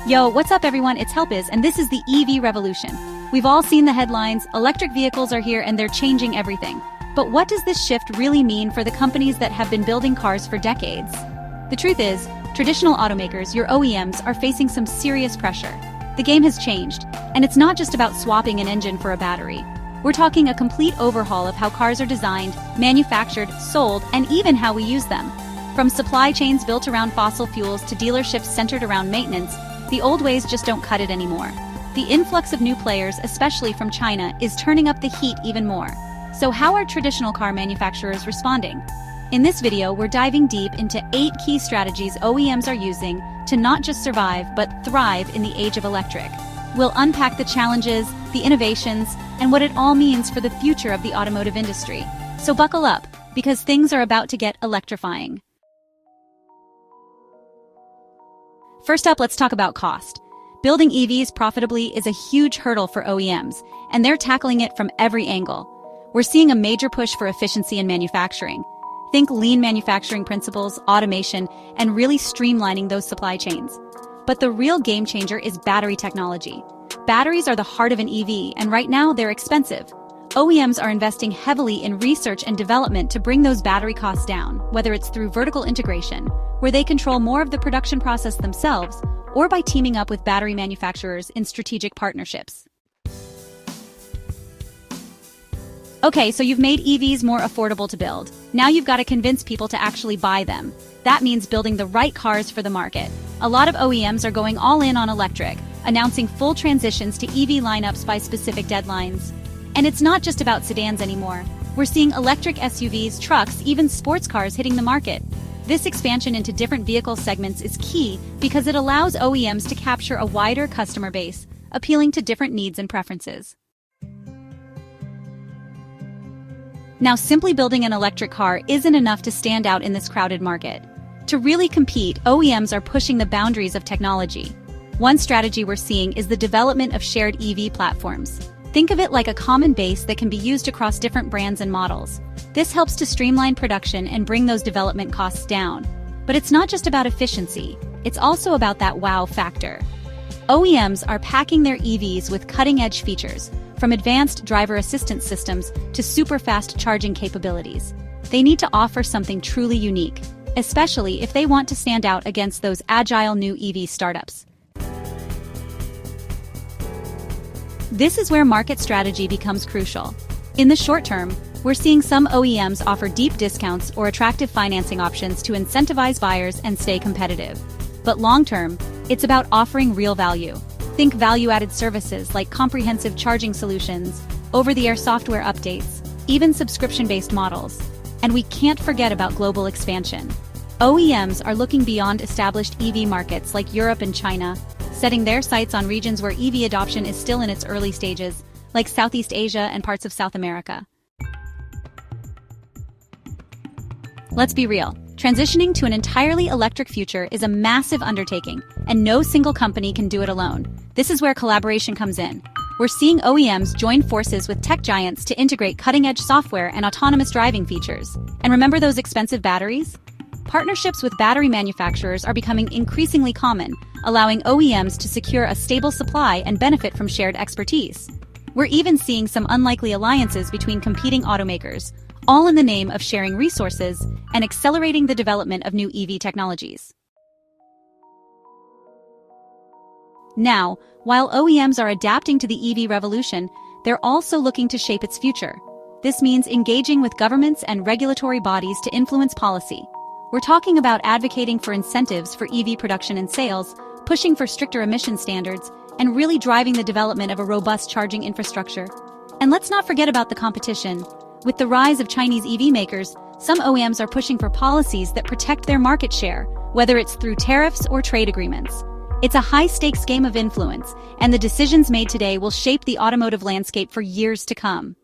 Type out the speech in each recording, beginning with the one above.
Yo, what's up everyone, it's Helpiz, and this is the EV revolution. We've all seen the headlines, electric vehicles are here and they're changing everything. But what does this shift really mean for the companies that have been building cars for decades? The truth is, traditional automakers, your OEMs, are facing some serious pressure. The game has changed, and it's not just about swapping an engine for a battery. We're talking a complete overhaul of how cars are designed, manufactured, sold, and even how we use them. From supply chains built around fossil fuels to dealerships centered around maintenance, the old ways just don't cut it anymore. The influx of new players, especially from China, is turning up the heat even more. So how are traditional car manufacturers responding? In this video, we're diving deep into 8 key strategies OEMs are using to not just survive, but thrive in the age of electric. We'll unpack the challenges, the innovations, and what it all means for the future of the automotive industry. So buckle up, because things are about to get electrifying. First up, let's talk about cost. Building EVs profitably is a huge hurdle for OEMs, and they're tackling it from every angle. We're seeing a major push for efficiency in manufacturing. Think lean manufacturing principles, automation, and really streamlining those supply chains. But the real game changer is battery technology. Batteries are the heart of an EV, and right now they're expensive. OEMs are investing heavily in research and development to bring those battery costs down, whether it's through vertical integration, where they control more of the production process themselves, or by teaming up with battery manufacturers in strategic partnerships. Okay, so you've made EVs more affordable to build. Now you've got to convince people to actually buy them. That means building the right cars for the market. A lot of OEMs are going all in on electric, announcing full transitions to EV lineups by specific deadlines. And it's not just about sedans anymore. We're seeing electric SUVs, trucks, even sports cars hitting the market. This expansion into different vehicle segments is key because it allows OEMs to capture a wider customer base, appealing to different needs and preferences. Now, simply building an electric car isn't enough to stand out in this crowded market. To really compete, OEMs are pushing the boundaries of technology. One strategy we're seeing is the development of shared EV platforms. Think of it like a common base that can be used across different brands and models. This helps to streamline production and bring those development costs down. But it's not just about efficiency, it's also about that wow factor. OEMs are packing their EVs with cutting-edge features, from advanced driver assistance systems to super-fast charging capabilities. They need to offer something truly unique, especially if they want to stand out against those agile new EV startups. This is where market strategy becomes crucial. In the short term, we're seeing some OEMs offer deep discounts or attractive financing options to incentivize buyers and stay competitive. But long term, it's about offering real value. Think value-added services like comprehensive charging solutions, over-the-air software updates, even subscription-based models. And we can't forget about global expansion. OEMs are looking beyond established EV markets like Europe and China, setting their sights on regions where EV adoption is still in its early stages, like Southeast Asia and parts of South America. Let's be real. Transitioning to an entirely electric future is a massive undertaking, and no single company can do it alone. This is where collaboration comes in. We're seeing OEMs join forces with tech giants to integrate cutting-edge software and autonomous driving features. And remember those expensive batteries? Partnerships with battery manufacturers are becoming increasingly common, allowing OEMs to secure a stable supply and benefit from shared expertise. We're even seeing some unlikely alliances between competing automakers, all in the name of sharing resources and accelerating the development of new EV technologies. Now, while OEMs are adapting to the EV revolution, they're also looking to shape its future. This means engaging with governments and regulatory bodies to influence policy. We're talking about advocating for incentives for EV production and sales, pushing for stricter emission standards, and really driving the development of a robust charging infrastructure. And let's not forget about the competition. With the rise of Chinese EV makers, some OEMs are pushing for policies that protect their market share, whether it's through tariffs or trade agreements. It's a high-stakes game of influence, and the decisions made today will shape the automotive landscape for years to come.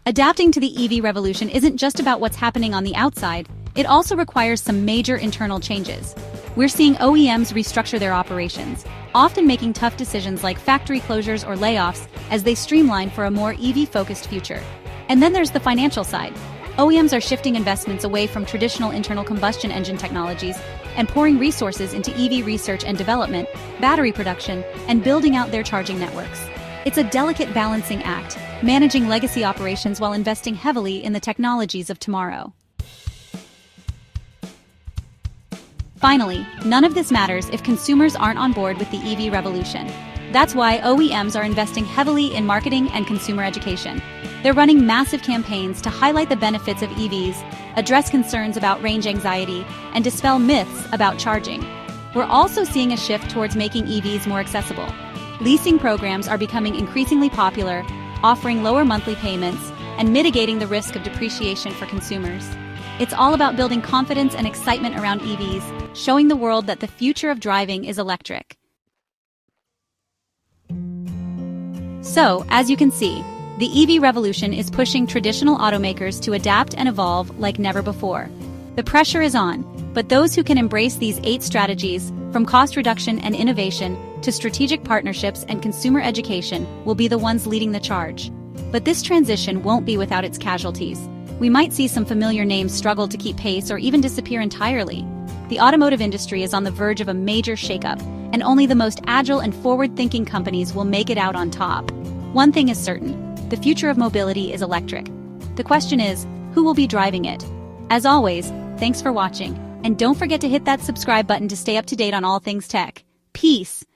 Adapting to the EV revolution isn't just about what's happening on the outside, it also requires some major internal changes. We're seeing OEMs restructure their operations, often making tough decisions like factory closures or layoffs as they streamline for a more EV-focused future. And then there's the financial side. OEMs are shifting investments away from traditional internal combustion engine technologies and pouring resources into EV research and development, battery production, and building out their charging networks. It's a delicate balancing act, managing legacy operations while investing heavily in the technologies of tomorrow. Finally, none of this matters if consumers aren't on board with the EV revolution. That's why OEMs are investing heavily in marketing and consumer education. They're running massive campaigns to highlight the benefits of EVs, address concerns about range anxiety, and dispel myths about charging. We're also seeing a shift towards making EVs more accessible. Leasing programs are becoming increasingly popular, offering lower monthly payments and mitigating the risk of depreciation for consumers. It's all about building confidence and excitement around EVs, showing the world that the future of driving is electric. So, as you can see, the EV revolution is pushing traditional automakers to adapt and evolve like never before. The pressure is on, but those who can embrace these 8 strategies, from cost reduction and innovation to strategic partnerships and consumer education, will be the ones leading the charge. But this transition won't be without its casualties. We might see some familiar names struggle to keep pace or even disappear entirely. The automotive industry is on the verge of a major shakeup, and only the most agile and forward-thinking companies will make it out on top. One thing is certain: the future of mobility is electric. The question is, who will be driving it? As always, thanks for watching, and don't forget to hit that subscribe button to stay up to date on all things tech. Peace!